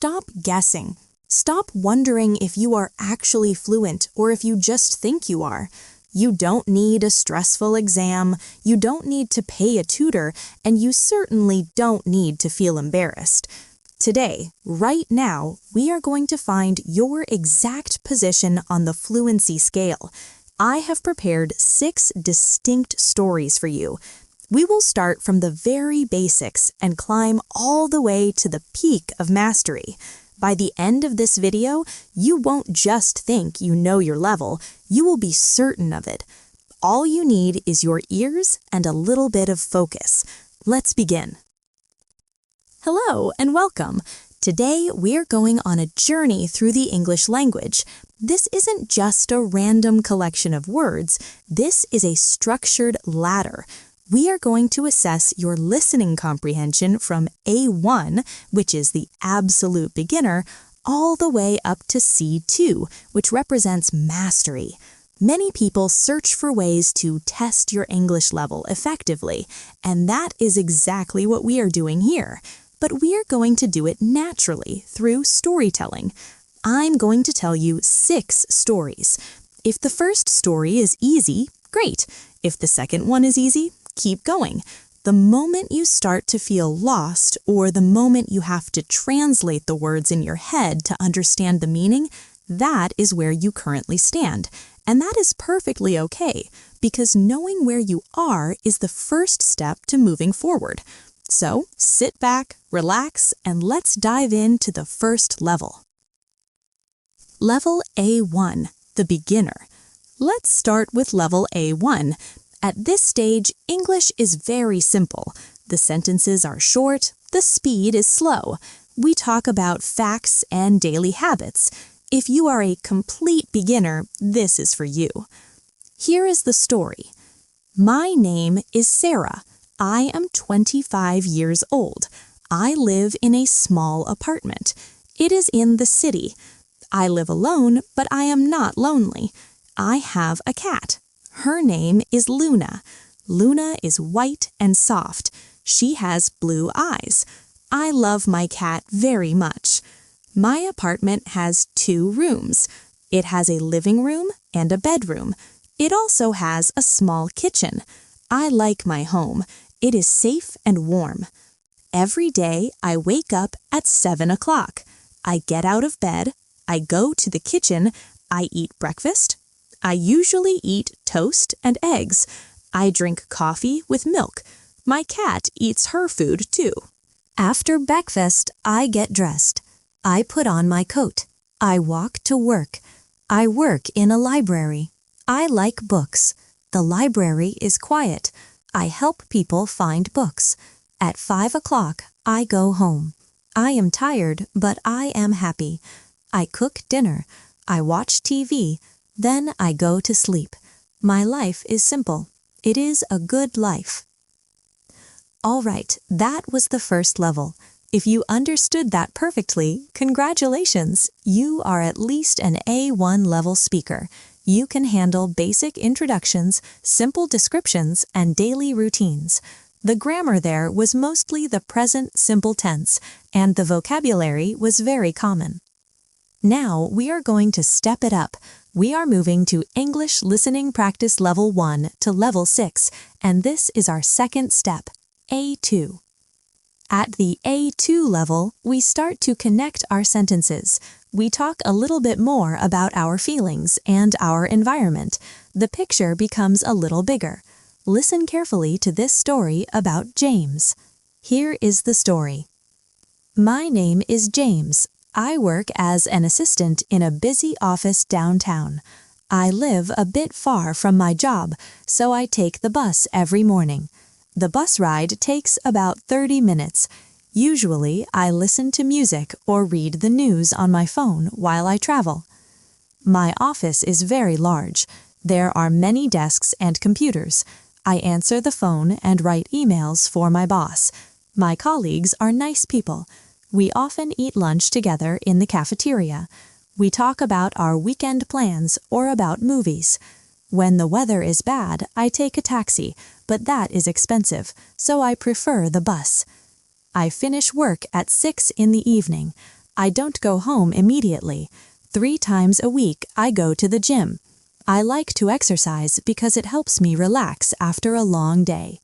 stop guessing. Stop wondering if you are actually fluent or if you just think you are. You don't need a stressful exam, you don't need to pay a tutor, and you certainly don't need to feel embarrassed. Today, right now, we are going to find your exact position on the fluency scale. I have prepared 6 distinct stories for you. We will start from the very basics and climb all the way to the peak of mastery. By the end of this video, you won't just think you know your level, you will be certain of it. All you need is your ears and a little bit of focus. Let's begin. Hello and welcome. Today we're going on a journey through the English language. This isn't just a random collection of words, this is a structured ladder. We are going to assess your listening comprehension from A1, which is the absolute beginner, all the way up to C2, which represents mastery. Many people search for ways to test your English level effectively, and that is exactly what we are doing here. But we are going to do it naturally through storytelling. I'm going to tell you 6 stories. If the first story is easy, great. If the second one is easy, keep going. The moment you start to feel lost, or the moment you have to translate the words in your head to understand the meaning, that is where you currently stand. And that is perfectly okay, because knowing where you are is the first step to moving forward. So sit back, relax, and let's dive into the first level. Level A1, the beginner. Let's start with level A1. At this stage, English is very simple. The sentences are short, the speed is slow. We talk about facts and daily habits. If you are a complete beginner, this is for you. Here is the story. My name is Sarah. I am 25 years old. I live in a small apartment. It is in the city. I live alone, but I am not lonely. I have a cat. Her name is Luna. Luna is white and soft. She has blue eyes. I love my cat very much. My apartment has 2 rooms. It has a living room and a bedroom. It also has a small kitchen. I like my home. It is safe and warm. Every day I wake up at 7 o'clock. I get out of bed. I go to the kitchen. I eat breakfast. I usually eat toast and eggs. I drink coffee with milk. My cat eats her food too. After breakfast, I get dressed. I put on my coat. I walk to work. I work in a library. I like books. The library is quiet. I help people find books. At 5 o'clock, I go home. I am tired, but I am happy. I cook dinner. I watch TV. Then I go to sleep. My life is simple. It is a good life. All right, that was the first level. If you understood that perfectly, congratulations! You are at least an A1 level speaker. You can handle basic introductions, simple descriptions, and daily routines. The grammar there was mostly the present simple tense, and the vocabulary was very common. Now we are going to step it up. We are moving to English Listening Practice Level 1 to Level 6, and this is our second step, A2. At the A2 level, we start to connect our sentences. We talk a little bit more about our feelings and our environment. The picture becomes a little bigger. Listen carefully to this story about James. Here is the story. My name is James. I work as an assistant in a busy office downtown. I live a bit far from my job, so I take the bus every morning. The bus ride takes about 30 minutes. Usually, I listen to music or read the news on my phone while I travel. My office is very large. There are many desks and computers. I answer the phone and write emails for my boss. My colleagues are nice people. We often eat lunch together in the cafeteria. We talk about our weekend plans or about movies. When the weather is bad, I take a taxi, but that is expensive, so I prefer the bus. I finish work at 6 in the evening. I don't go home immediately. 3 times a week, I go to the gym. I like to exercise because it helps me relax after a long day.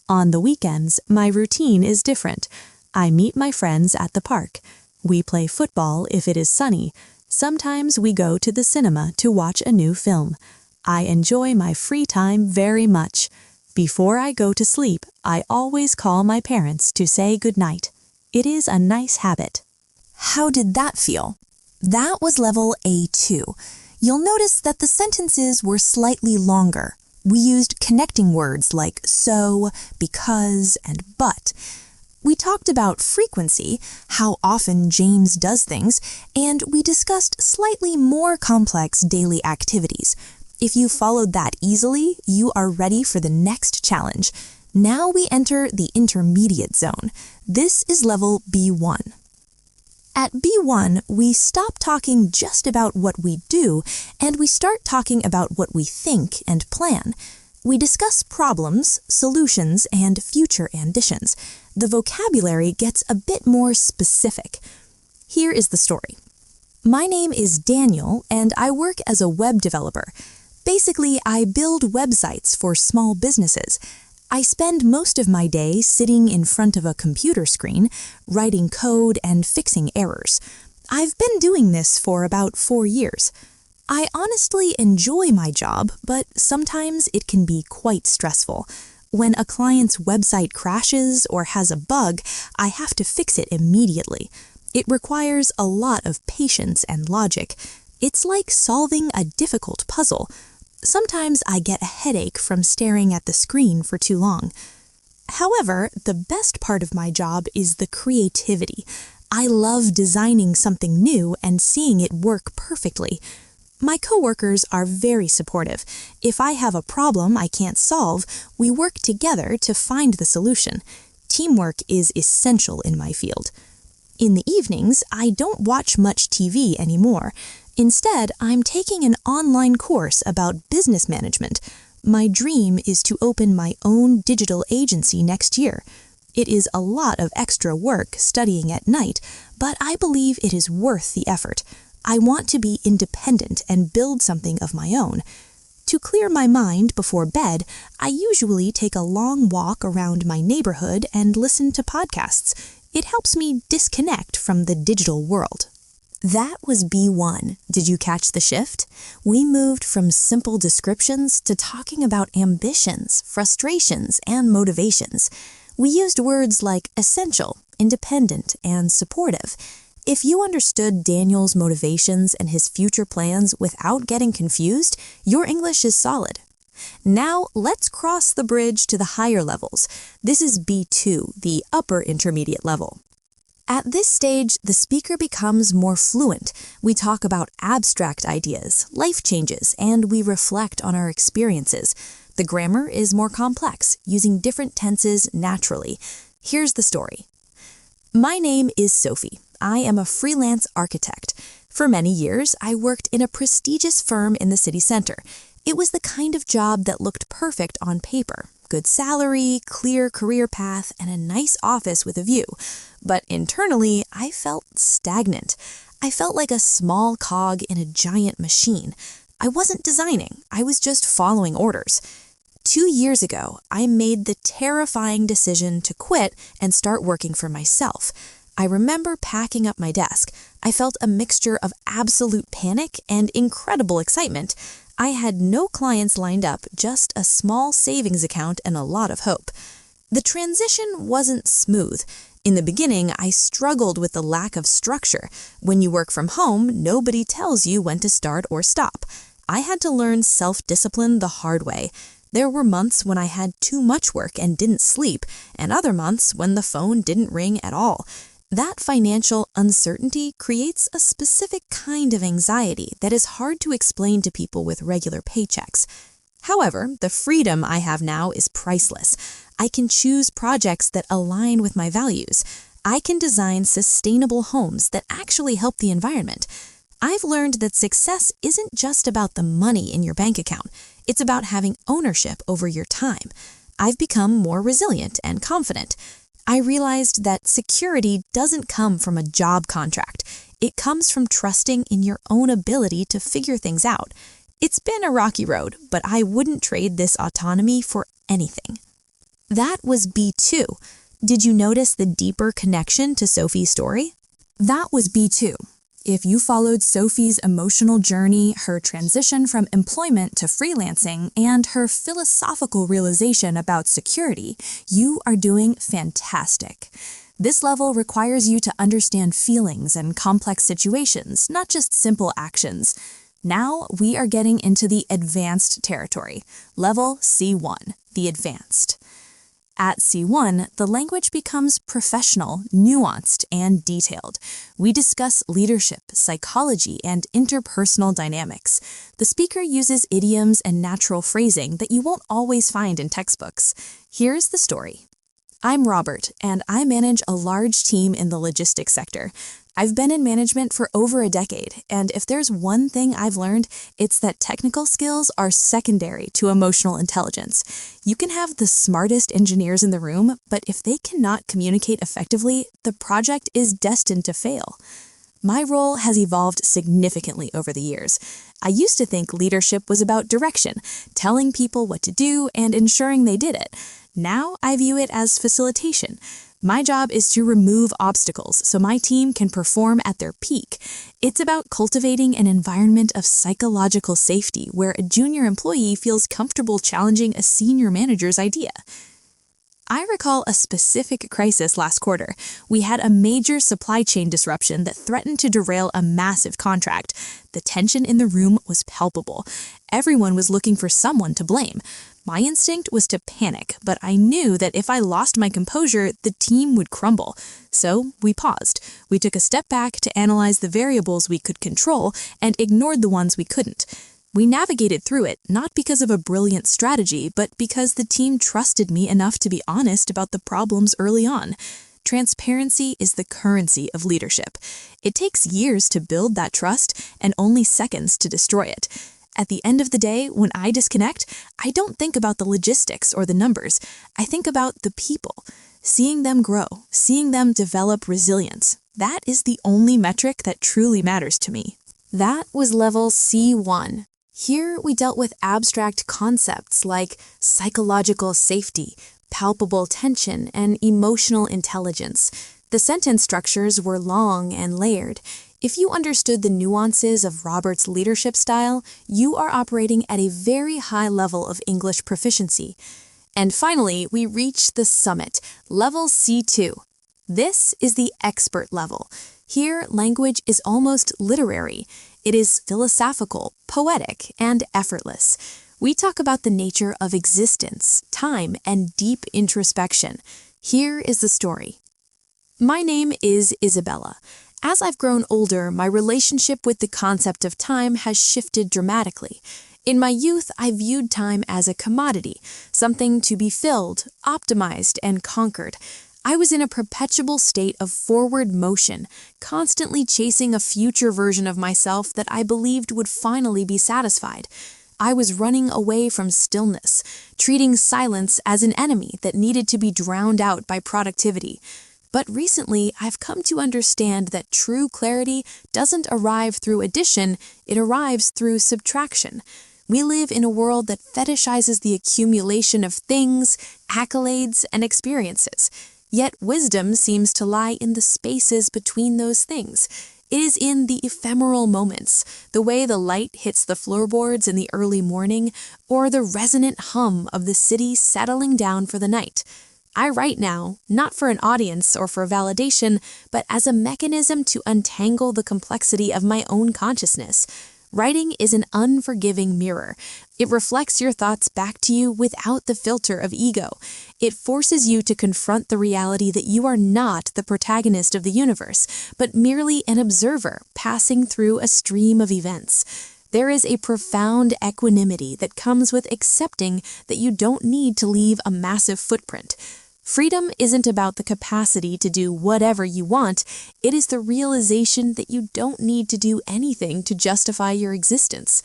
On the weekends, my routine is different. I meet my friends at the park. We play football if it is sunny. Sometimes we go to the cinema to watch a new film. I enjoy my free time very much. Before I go to sleep, I always call my parents to say goodnight. It is a nice habit. How did that feel? That was level A2. You'll notice that the sentences were slightly longer. We used connecting words like so, because, and but. We talked about frequency, how often James does things, and we discussed slightly more complex daily activities. If you followed that easily, you are ready for the next challenge. Now we enter the intermediate zone. This is level B1. At B1, we stop talking just about what we do, and we start talking about what we think and plan. We discuss problems, solutions, and future ambitions. The vocabulary gets a bit more specific. Here is the story. My name is Daniel, and I work as a web developer. Basically, I build websites for small businesses. I spend most of my day sitting in front of a computer screen, writing code and fixing errors. I've been doing this for about 4 years. I honestly enjoy my job, but sometimes it can be quite stressful. When a client's website crashes or has a bug, I have to fix it immediately. It requires a lot of patience and logic. It's like solving a difficult puzzle. Sometimes I get a headache from staring at the screen for too long. However, the best part of my job is the creativity. I love designing something new and seeing it work perfectly. My coworkers are very supportive. If I have a problem I can't solve, we work together to find the solution. Teamwork is essential in my field. In the evenings, I don't watch much TV anymore. Instead, I'm taking an online course about business management. My dream is to open my own digital agency next year. It is a lot of extra work studying at night, but I believe it is worth the effort. I want to be independent and build something of my own. To clear my mind before bed, I usually take a long walk around my neighborhood and listen to podcasts. It helps me disconnect from the digital world. That was B1. Did you catch the shift? We moved from simple descriptions to talking about ambitions, frustrations, and motivations. We used words like essential, independent, and supportive. If you understood Daniel's motivations and his future plans without getting confused, your English is solid. Now, let's cross the bridge to the higher levels. This is B2, the upper intermediate level. At this stage, the speaker becomes more fluent. We talk about abstract ideas, life changes, and we reflect on our experiences. The grammar is more complex, using different tenses naturally. Here's the story. My name is Sophie. I am a freelance architect. For many years, I worked in a prestigious firm in the city center. It was the kind of job that looked perfect on paper. Good salary, clear career path, and a nice office with a view. But internally, I felt stagnant. I felt like a small cog in a giant machine. I wasn't designing. I was just following orders. 2 years ago, I made the terrifying decision to quit and start working for myself. I remember packing up my desk. I felt a mixture of absolute panic and incredible excitement. I had no clients lined up, just a small savings account and a lot of hope. The transition wasn't smooth. In the beginning, I struggled with the lack of structure. When you work from home, nobody tells you when to start or stop. I had to learn self-discipline the hard way. There were months when I had too much work and didn't sleep, and other months when the phone didn't ring at all. That financial uncertainty creates a specific kind of anxiety that is hard to explain to people with regular paychecks. However, the freedom I have now is priceless. I can choose projects that align with my values. I can design sustainable homes that actually help the environment. I've learned that success isn't just about the money in your bank account. It's about having ownership over your time. I've become more resilient and confident. I realized that security doesn't come from a job contract. It comes from trusting in your own ability to figure things out. It's been a rocky road, but I wouldn't trade this autonomy for anything. That was B2. Did you notice the deeper connection to Sophie's story? That was B2. If you followed Sophie's emotional journey, her transition from employment to freelancing, and her philosophical realization about security, you are doing fantastic. This level requires you to understand feelings and complex situations, not just simple actions. Now we are getting into the advanced territory, level C1, the advanced. At C1, the language becomes professional, nuanced, and detailed. We discuss leadership, psychology, and interpersonal dynamics. The speaker uses idioms and natural phrasing that you won't always find in textbooks. Here's the story. I'm Robert, and I manage a large team in the logistics sector. I've been in management for over a decade, and if there's one thing I've learned, it's that technical skills are secondary to emotional intelligence. You can have the smartest engineers in the room, but if they cannot communicate effectively, the project is destined to fail. My role has evolved significantly over the years. I used to think leadership was about direction, telling people what to do and ensuring they did it. Now I view it as facilitation. My job is to remove obstacles so my team can perform at their peak. It's about cultivating an environment of psychological safety where a junior employee feels comfortable challenging a senior manager's idea. I recall a specific crisis last quarter. We had a major supply chain disruption that threatened to derail a massive contract. The tension in the room was palpable. Everyone was looking for someone to blame. My instinct was to panic, but I knew that if I lost my composure, the team would crumble. So we paused. We took a step back to analyze the variables we could control and ignored the ones we couldn't. We navigated through it, not because of a brilliant strategy, but because the team trusted me enough to be honest about the problems early on. Transparency is the currency of leadership. It takes years to build that trust and only seconds to destroy it. At the end of the day, when I disconnect, I don't think about the logistics or the numbers. I think about the people. Seeing them grow, seeing them develop resilience. That is the only metric that truly matters to me. That was level C1. Here we dealt with abstract concepts like psychological safety, palpable tension, and emotional intelligence. The sentence structures were long and layered. If you understood the nuances of Robert's leadership style, you are operating at a very high level of English proficiency. And finally, we reach the summit, level C2. This is the expert level. Here, language is almost literary. It is philosophical, poetic, and effortless. We talk about the nature of existence, time, and deep introspection. Here is the story. My name is Isabella. As I've grown older, my relationship with the concept of time has shifted dramatically. In my youth, I viewed time as a commodity, something to be filled, optimized, and conquered. I was in a perpetual state of forward motion, constantly chasing a future version of myself that I believed would finally be satisfied. I was running away from stillness, treating silence as an enemy that needed to be drowned out by productivity. But recently, I've come to understand that true clarity doesn't arrive through addition, it arrives through subtraction. We live in a world that fetishizes the accumulation of things, accolades, and experiences. Yet wisdom seems to lie in the spaces between those things. It is in the ephemeral moments, the way the light hits the floorboards in the early morning, or the resonant hum of the city settling down for the night. I write now, not for an audience or for validation, but as a mechanism to untangle the complexity of my own consciousness. Writing is an unforgiving mirror. It reflects your thoughts back to you without the filter of ego. It forces you to confront the reality that you are not the protagonist of the universe, but merely an observer passing through a stream of events. There is a profound equanimity that comes with accepting that you don't need to leave a massive footprint. Freedom isn't about the capacity to do whatever you want, it is the realization that you don't need to do anything to justify your existence.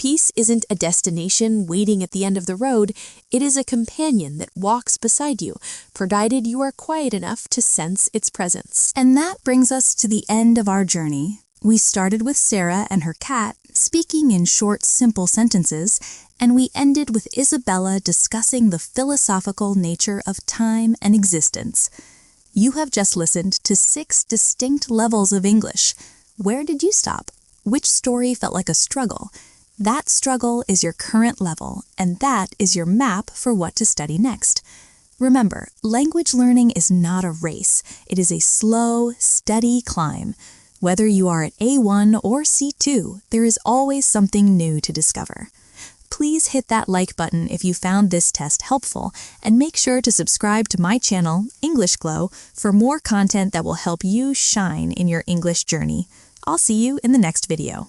Peace isn't a destination waiting at the end of the road, it is a companion that walks beside you, provided you are quiet enough to sense its presence. And that brings us to the end of our journey. We started with Sarah and her cat speaking in short, simple sentences, and we ended with Isabella discussing the philosophical nature of time and existence. You have just listened to 6 distinct levels of English. Where did you stop? Which story felt like a struggle? That struggle is your current level, and that is your map for what to study next. Remember, language learning is not a race. It is a slow, steady climb. Whether you are at A1 or C2, there is always something new to discover. Please hit that like button if you found this test helpful, and make sure to subscribe to my channel, English Glow, for more content that will help you shine in your English journey. I'll see you in the next video.